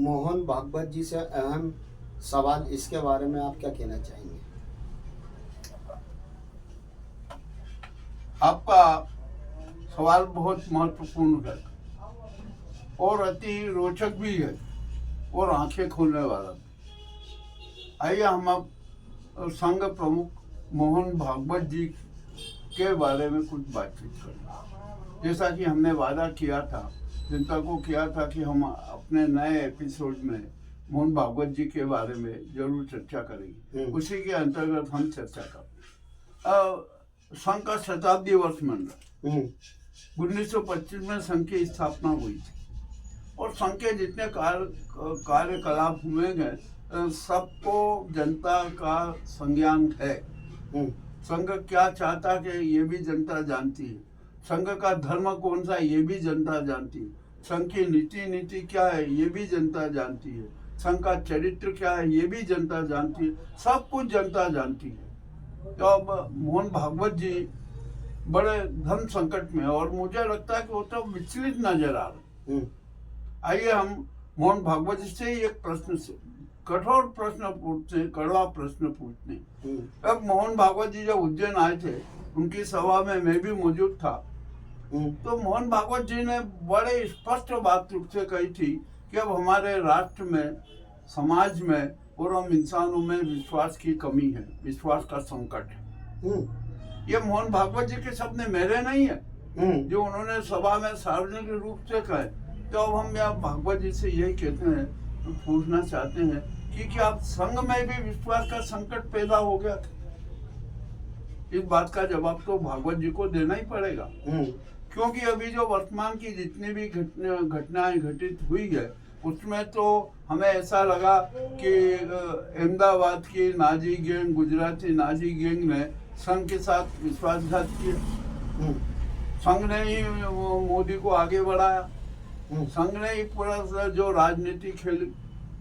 मोहन भागवत जी से अहम सवाल, इसके बारे में आप क्या कहना चाहेंगे? आपका सवाल बहुत महत्वपूर्ण है और अति रोचक भी है और आंखें खोलने वाला भी। आइए हम अब संघ प्रमुख मोहन भागवत जी के बारे में कुछ बातचीत करें। जैसा कि हमने वादा किया था, जनता को किया था कि हम अपने नए एपिसोड में मोहन भागवत जी के बारे में जरूर चर्चा करेंगे। उसी के अंतर्गत हम चर्चा करें। संघ का शताब्दी वर्ष मन रहा। 1925 में संघ की स्थापना हुई थी और संघ के जितने कार्यकलाप हुए गए सबको जनता का संज्ञान है। संघ क्या चाहता कि ये भी जनता जानती है। संघ का धर्म कौन सा ये भी जनता जानती है। संघ की नीति क्या है ये भी जनता जानती है। संघ का चरित्र क्या है ये भी जनता जानती है। सब कुछ जनता जानती है। तो अब मोहन भागवत जी बड़े धर्म संकट में, और मुझे लगता है कि वो तो विचलित नजर आ रहे। आइए हम मोहन भागवत जी से एक प्रश्न से कठोर प्रश्न पूछते, कड़वा प्रश्न पूछते। अब मोहन भागवत जी जब उज्जैन आए थे, उनकी सभा में मैं भी मौजूद था। तो मोहन भागवत जी ने बड़े स्पष्ट बात रूप से कही थी कि अब हमारे राष्ट्र में, समाज में और हम इंसानों में विश्वास की कमी है, विश्वास का संकट है। ये मोहन भागवत जी के शब्द मेरे नहीं है, जो उन्होंने सभा में सार्वजनिक रूप से कहे। तो अब हम यहाँ भागवत जी से यही कहते हैं, पूछना चाहते हैं कि क्या आप संघ में भी विश्वास का संकट पैदा हो गया था? इस बात का जवाब तो भागवत जी को देना ही पड़ेगा, क्योंकि अभी जो वर्तमान की जितनी भी घटनाएं घटित हुई है उसमें तो हमें ऐसा लगा कि अहमदाबाद की Nazi gang, Gujarati Nazi gang ने संघ के साथ विश्वासघात किया। संघ ने ही मोदी को आगे बढ़ाया। संघ ने ही पूरा जो राजनीति खेली।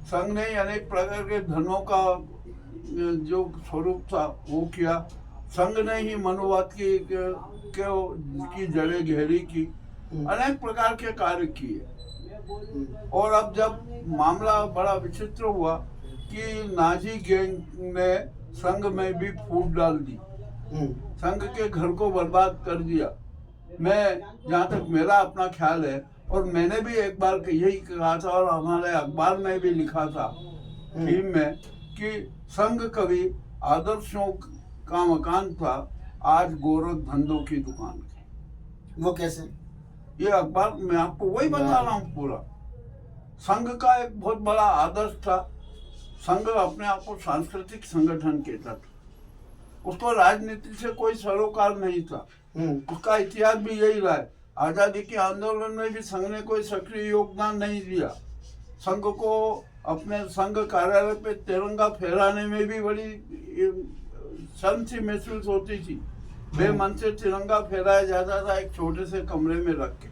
संघ ने ही अनेक प्रकार के धनों का जो स्वरूप था वो किया। संघ ने ही मनुवाद की जड़ें गहरी की, अनेक प्रकार के कार्य किए। और अब जब मामला बड़ा विचित्र हुआ कि नाजी गैंग ने संघ में भी फूट डाल दी, संघ के घर को बर्बाद कर दिया। मैं, जहाँ तक मेरा अपना ख्याल है, और मैंने भी एक बार यही कहा था और हमारे अखबार में भी लिखा था थीम में कि संघ कभी आदर्शों का मकान था, आज गोरख धंधों की दुकान की। वो कैसे? ये अखबार में आपको वही बता रहा हूँ पूरा। संघ का एक बहुत बड़ा आदर्श था। संघ अपने आप को सांस्कृतिक संगठन कहता था, उसको राजनीति से कोई सरोकार नहीं था। उसका इतिहास भी यही रहा है। आजादी के आंदोलन में भी संघ ने कोई सक्रिय योगदान नहीं दिया। संघ को अपने संघ कार्यालय पे तिरंगा फहराने में भी बड़ी शर्म सी महसूस होती थी। बेमन से तिरंगा फहराया जाता था एक छोटे से कमरे में रख के।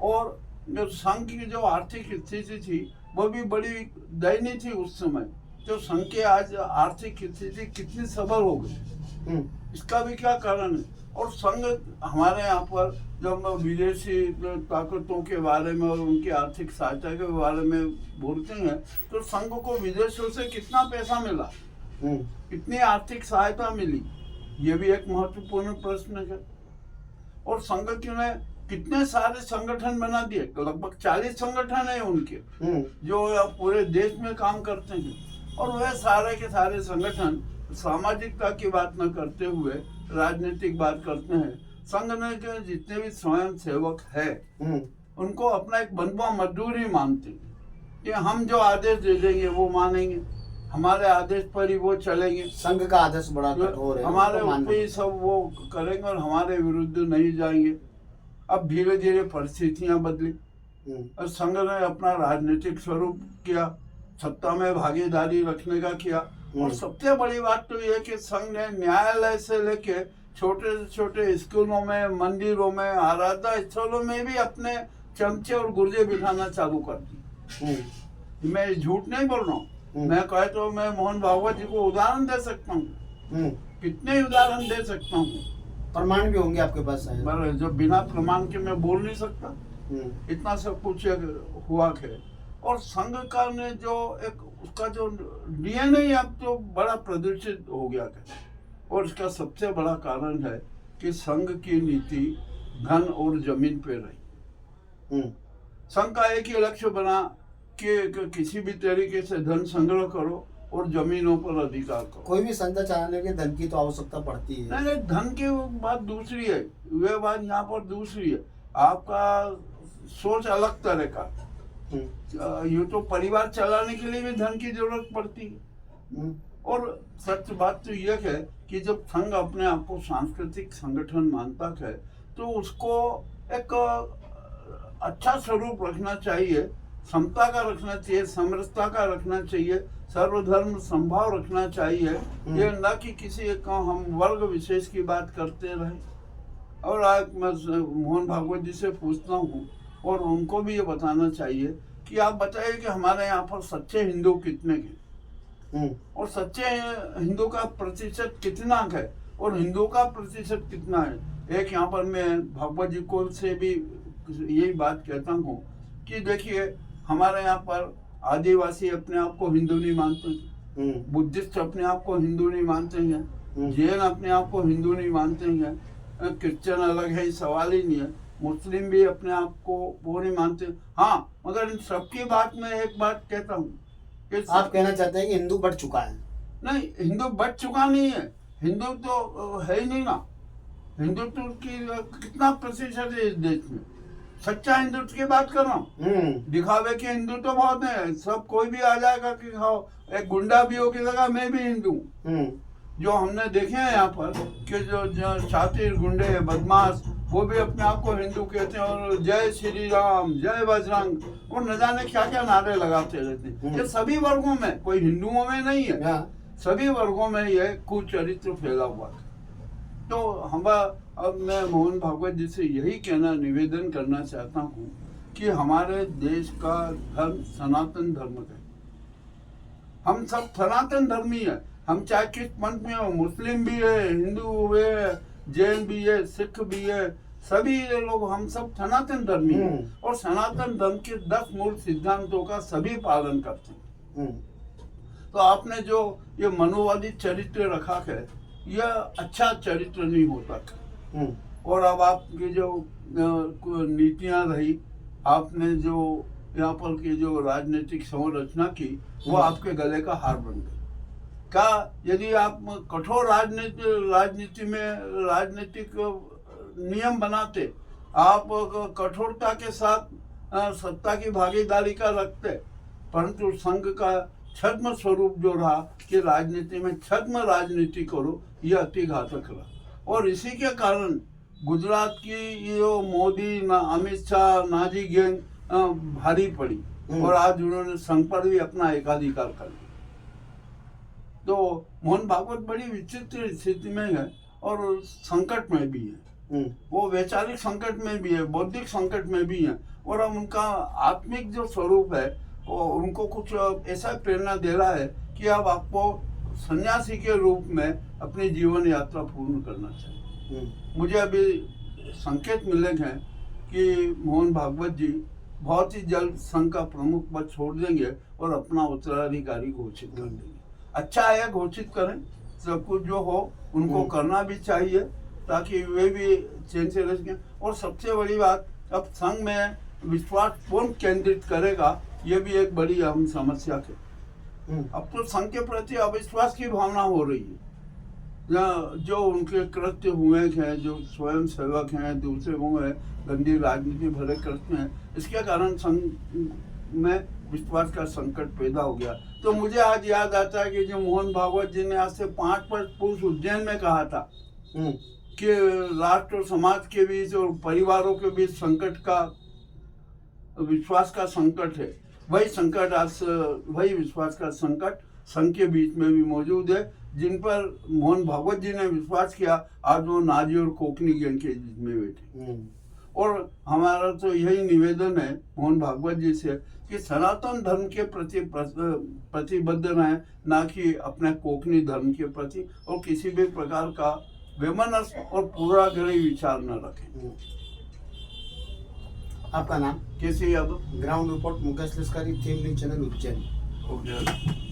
और जो संघ की जो आर्थिक स्थिति थी वो भी बड़ी दयनीय थी उस समय। जो संघ की आज आर्थिक स्थिति कितनी सबल हो गई, इसका भी क्या कारण है। और संघ हमारे यहाँ पर जब विदेशी ताकतों के बारे में और उनकी आर्थिक सहायता के बारे में बोलते हैं तो संघ को विदेशों से कितना पैसा मिला, कितनी आर्थिक सहायता मिली, ये भी एक महत्वपूर्ण प्रश्न है। और संघ ने कितने सारे संगठन बना दिए, लगभग 40 संगठन है उनके जो पूरे देश में काम करते हैं। और वह सारे के सारे संगठन सामाजिकता की बात न करते हुए राजनीतिक बात करते हैं। संघ ने के जितने भी स्वयं सेवक है उनको अपना एक बंधुआ मजदूर ही मानते हैं कि हम जो आदेश दे देंगे वो मानेंगे, हमारे आदेश पर ही वो चलेंगे। संघ का आदेश बड़ा कठोर है, हमारे ऊपर ही सब वो करेंगे और हमारे विरुद्ध नहीं जाएंगे। अब धीरे धीरे परिस्थितियां बदली और संघ ने अपना राजनीतिक स्वरूप किया, सत्ता में भागीदारी रखने का किया। और सबसे बड़ी बात तो यह कि संघ ने न्यायालय से लेके छोटे से छोटे स्कूलों में, मंदिरों में, आराधना स्थलों में भी अपने चमचे और गुर्जे बिठाना चालू कर दी। मैं झूठ नहीं बोल रहा हूँ। मैं कहे तो मैं मोहन भागवत जी को उदाहरण दे सकता हूँ, कितने उदाहरण दे सकता हूँ। प्रमाण भी होंगे आपके पास? जो बिना प्रमाण के मैं बोल नहीं सकता। इतना सब कुछ हुआ है। और संघ का ने जो एक उसका जो डीएनए अब तो बड़ा प्रदूषित हो गया है। और इसका सबसे बड़ा कारण है कि संघ की नीति धन और जमीन पे रही। संघ का एक ही लक्ष्य बना कि किसी भी तरीके से धन संग्रह करो और जमीनों पर अधिकार करो। कोई भी संस्था चलाने के धन की तो आवश्यकता पड़ती है। नहीं, धन की बात दूसरी है, वे बात यहाँ पर दूसरी है। आपका सोच अलग तरह का। यूं तो परिवार चलाने के लिए भी धन की जरूरत पड़ती है। और सच बात तो यह है कि जब संघ अपने आप को सांस्कृतिक संगठन मानता है तो उसको एक अच्छा स्वरूप रखना चाहिए, समता का रखना चाहिए, समरसता का रखना चाहिए, सर्वधर्म संभाव रखना चाहिए। ये न कि किसी एक हम वर्ग विशेष की बात करते रहे। और आज मैं मोहन भागवत जी से पूछता हूँ और उनको भी ये बताना चाहिए कि आप बताइए कि हमारे यहाँ पर सच्चे हिंदू कितने के और सच्चे हिंदू का प्रतिशत कितना है और हिंदू का प्रतिशत कितना है। एक यहाँ पर मैं भागवत जी को से भी यही बात कहता हूँ कि देखिए हमारे यहाँ पर आदिवासी अपने आप को हिंदू नहीं मानते हैं, बुद्धिस्ट अपने आप को हिंदू नहीं मानते हैं, जैन अपने आप को हिंदू नहीं मानते हैं, क्रिश्चियन अलग है, सवाल ही नहीं है, मुस्लिम भी अपने आप को वो नहीं मानते। हाँ, मगर इन सबकी बात में एक बात कहता हूँ कि आप कहना चाहते हैं कि हिंदू बढ़ चुका है? नहीं, हिंदू बढ़ चुका नहीं है, हिंदू तो है ही नहीं ना। हिंदुत्व की कितना प्रतिशत है इस देश में? सच्चा हिंदुत्व की बात कर रहा हूँ। दिखावे के हिंदू तो बहुत है, सब कोई भी आ जाएगा कि हाँ एक गुंडा भी हो कि लगा मैं भी हिंदू। जो हमने देखे हैं यहाँ पर कि जो शातिर गुंडे बदमाश वो भी अपने आप को हिंदू कहते हैं और जय श्री राम जय बजरंग और न जाने क्या क्या नारे लगाते रहते हैं। ये सभी वर्गों में, कोई हिंदुओं में नहीं है, सभी वर्गों में ये कुचरित्र फैला हुआ है। तो हम अब मैं मोहन भागवत जी से यही कहना निवेदन करना चाहता हूँ कि हमारे देश का धर्म सनातन धर्म है। हम सब सनातन धर्मी है, हम चाहे किस पंथ में हो, मुस्लिम भी है, हिंदू है, जैन भी है, सिख भी है, सभी लोग हम सब सनातन धर्मी हैं और सनातन धर्म के 10 मूल सिद्धांतों का सभी पालन करते हैं। तो आपने जो ये मनोवादी चरित्र रखा है यह अच्छा चरित्र नहीं होता। और अब आपकी जो नीतियां रही, आपने जो यहाँ पर की जो राजनीतिक संरचना की वो आपके गले का हार बन गई। क्या यदि आप कठोर राजनीति में राजनीतिक नियम बनाते, आप कठोरता के साथ सत्ता की भागीदारी का रखते, परंतु संघ का छद्म स्वरूप जो रहा कि राजनीति में छद्म राजनीति करो, यह अति घातक रहा। और इसी के कारण गुजरात की जो मोदी अमित शाह नाजी गैंग भारी पड़ी और आज उन्होंने संघ पर भी अपना एकाधिकार कर लिया। तो मोहन भागवत बड़ी विचित्र स्थिति में है और संकट में भी है। वो वैचारिक संकट में भी है, बौद्धिक संकट में भी है और अब उनका आत्मिक जो स्वरूप है वो उनको कुछ ऐसा प्रेरणा दे रहा है कि अब आपको सन्यासी के रूप में अपनी जीवन यात्रा पूर्ण करना चाहिए। मुझे अभी संकेत मिले हैं कि मोहन भागवत जी बहुत ही जल्द संघ का प्रमुख पद छोड़ देंगे और अपना उत्तराधिकारी घोषित कर देंगे। अच्छा है, घोषित करें, सब कुछ जो हो उनको करना भी चाहिए ताकि वे भी चैन से रह सकें। और सबसे बड़ी बात, अब संघ में विश्वास कौन केंद्रित करेगा ये भी एक बड़ी अहम समस्या है। अब तो संघ के प्रति अविश्वास की भावना हो रही है। जो उनके कृत्य हुए हैं, जो स्वयं सेवक हैं, दूसरे वो हैं, गंदी राजनीति भरे कृत्य हैं, इसके कारण संघ में विश्वास का संकट पैदा हो गया। तो मुझे आज याद आता है कि जो मोहन भागवत जी ने आज से 5 वर्ष पूर्व उज्जैन में कहा था कि राष्ट्र और समाज के बीच और परिवारों के बीच संकट का विश्वास का संकट है, वही संकट आज वही विश्वास का संकट संघ के बीच में भी मौजूद है। जिन पर मोहन भागवत जी ने विश्वास किया आज वो नाजी और कोकनी गैंग के बीच में बैठे। और हमारा तो यही निवेदन है मोहन भागवत जी से कि सनातन धर्म के प्रति प्रतिबद्ध रहें, ना कि अपने कोकनी धर्म के प्रति, और किसी भी प्रकार का वैमनस्य और पूर्वाग्रही विचार न रखें। आपका नाम? KC Yadav ground report Mukesh Laskari, theme news channel Ujjain. हो गया।